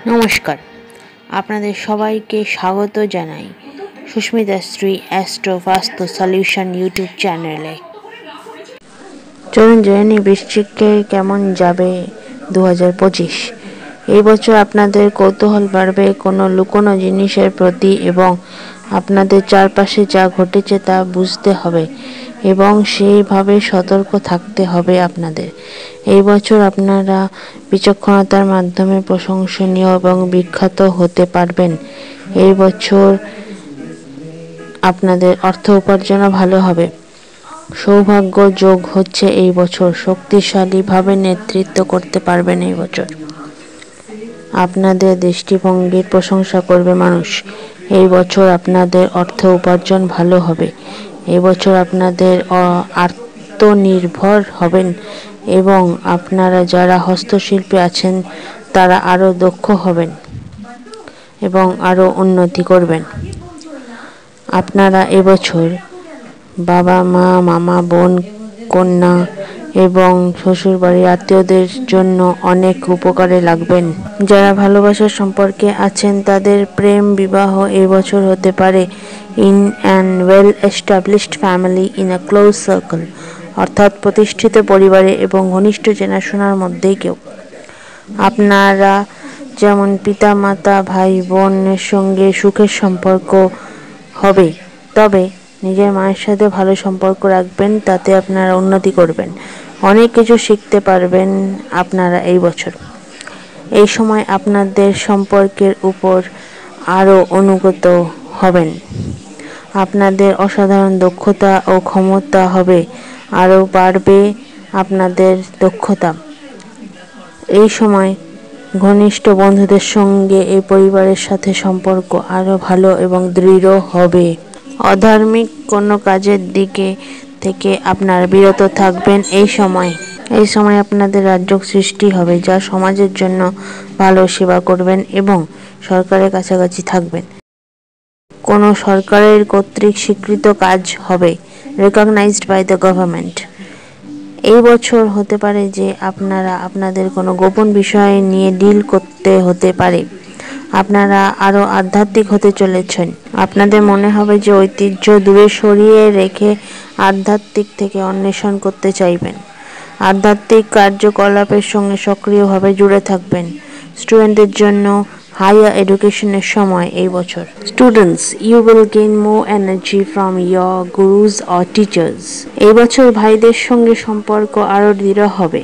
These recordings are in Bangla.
নমস্কার, আপনাদের সবাইকে স্বাগত জানাই সুস্মিতা শ্রী অ্যাস্ট্রো বাস্তু সলিউশন ইউটিউব চ্যানেলে। চলুন জেনে নিই বৃশ্চিকের কেমন যাবে 2025। এই বছর আপনাদের কৌতূহল বাড়বে কোনো লুকোনো জিনিসের প্রতি এবং আপনাদের চারপাশে যা ঘটেছে তা বুঝতে হবে এবং সেইভাবে সতর্ক থাকতে হবে আপনাদের। এই বছর আপনারা বিচক্ষণতার মাধ্যমে প্রশংসনীয় এবং বিখ্যাত হতে পারবেন। এই বছর আপনাদের অর্থ উপার্জনও ভালো হবে। সৌভাগ্য যোগ হচ্ছে এই বছর, শক্তিশালীভাবে নেতৃত্ব করতে পারবেন এই বছর। আপনাদের দৃষ্টিভঙ্গির প্রশংসা করবে মানুষ। এই বছর আপনাদের অর্থ উপার্জন ভালো হবে। এই বছর আপনাদের আত্মনির্ভর হবেন এবং আপনারা যারা হস্তশিল্পে আছেন তারা আরও দক্ষ হবেন এবং আরও উন্নতি করবেন। আপনারা এবছর বাবা মা, মামা, বোন, কন্যা এবং শ্বশুরবাড়ির আত্মীয়দের জন্য অনেক উপকারে লাগবেন। যারা ভালোবাসার সম্পর্কে আছেন তাদের প্রেম বিবাহ এই বছর হতে পারে in an well established family in a close circle, অর্থাৎ প্রতিষ্ঠিত পরিবারে এবং ঘনিষ্ঠ চেনাশোনার মধ্যেই কেউ। আপনারা যেমন পিতা মাতা, ভাই বোনের সঙ্গে সুখের সম্পর্ক হবে, তবে নিজের মায়ের সাথে ভালো সম্পর্ক রাখবেন, তাতে আপনারা উন্নতি করবেন। অনেক কিছু শিখতে পারবেন আপনারা এই বছর। এই সময় আপনাদের সম্পর্কের উপর আরও অনুগত হবেন। আপনাদের অসাধারণ দক্ষতা ও ক্ষমতা হবে, আরও বাড়বে আপনাদের দক্ষতা। এই সময় ঘনিষ্ঠ বন্ধুদের সঙ্গে এই পরিবারের সাথে সম্পর্ক আরও ভালো এবং দৃঢ় হবে। অধার্মিক কোনো কাজের দিকে থেকে আপনারা বিরত থাকবেন। এই সময় আপনাদের রাজযোগ সৃষ্টি হবে, যা সমাজের জন্য ভালো সেবা করবেন এবং সরকারের কাছাকাছি থাকবেন। কোনো সরকারের কর্তৃক স্বীকৃত কাজ হবে, রেকগনাইজড বাই দ্য গভর্নমেন্ট। এই বছর হতে পারে যে আপনারা আপনাদের কোনো গোপন বিষয় নিয়ে ডিল করতে হতে পারে। আপনারা আরও আধ্যাত্মিক হতে চলেছেন। আপনাদের মনে হবে যে ঐতিহ্য দূরে সরিয়ে রেখে আধ্যাত্মিক থেকে অন্বেষণ করতে চাইবেন। আধ্যাত্মিক কার্যকলাপের সঙ্গে সক্রিয়ভাবে জুড়ে থাকবেন। স্টুডেন্টদের জন্য হাইয়ার এডুকেশনের সময় এই বছর। Students, you will gain more energy from your gurus or teachers. এই বছর ভাইদের সঙ্গে সম্পর্ক আরও দৃঢ় হবে।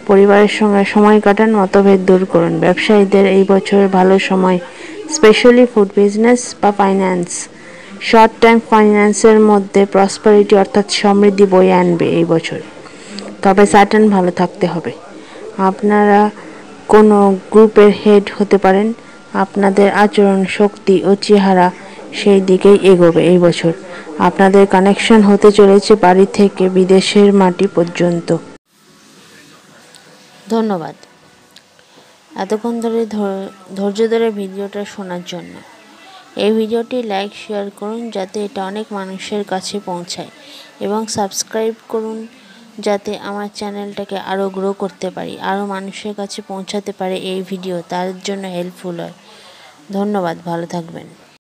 পরিবারের সঙ্গে সময় কাটান, মতভেদ দূর করুন। ব্যবসায়ীদের এই বছর ভালো সময়, স্পেশালি ফুড বিজনেস বা ফাইন্যান্স। শর্ট টাইম ফাইন্যান্সের মধ্যে প্রসপারিটি অর্থাৎ সমৃদ্ধি বয়ে আনবে এই বছর, তবে স্যাটার্ন ভালো থাকতে হবে। আপনারা কোনো গ্রুপের হেড হতে পারেন। আপনাদের আচরণ, শক্তি ও চেহারা সেই দিকেই এগোবে এই বছর। আপনাদের কানেকশন হতে চলেছে বাড়ি থেকে বিদেশের মাটি পর্যন্ত। ধন্যবাদ এতক্ষণ ধরে ধৈর্য ধরে ভিডিওটা শোনার জন্য। এই ভিডিওটি লাইক, শেয়ার করুন যাতে এটা অনেক মানুষের কাছে পৌঁছায় এবং সাবস্ক্রাইব করুন যাতে আমার চ্যানেলটাকে আরও গ্রো করতে পারি, আরও মানুষের কাছে পৌঁছাতে পারে এই ভিডিও, তার জন্য হেল্পফুল হয়। ধন্যবাদ, ভালো থাকবেন।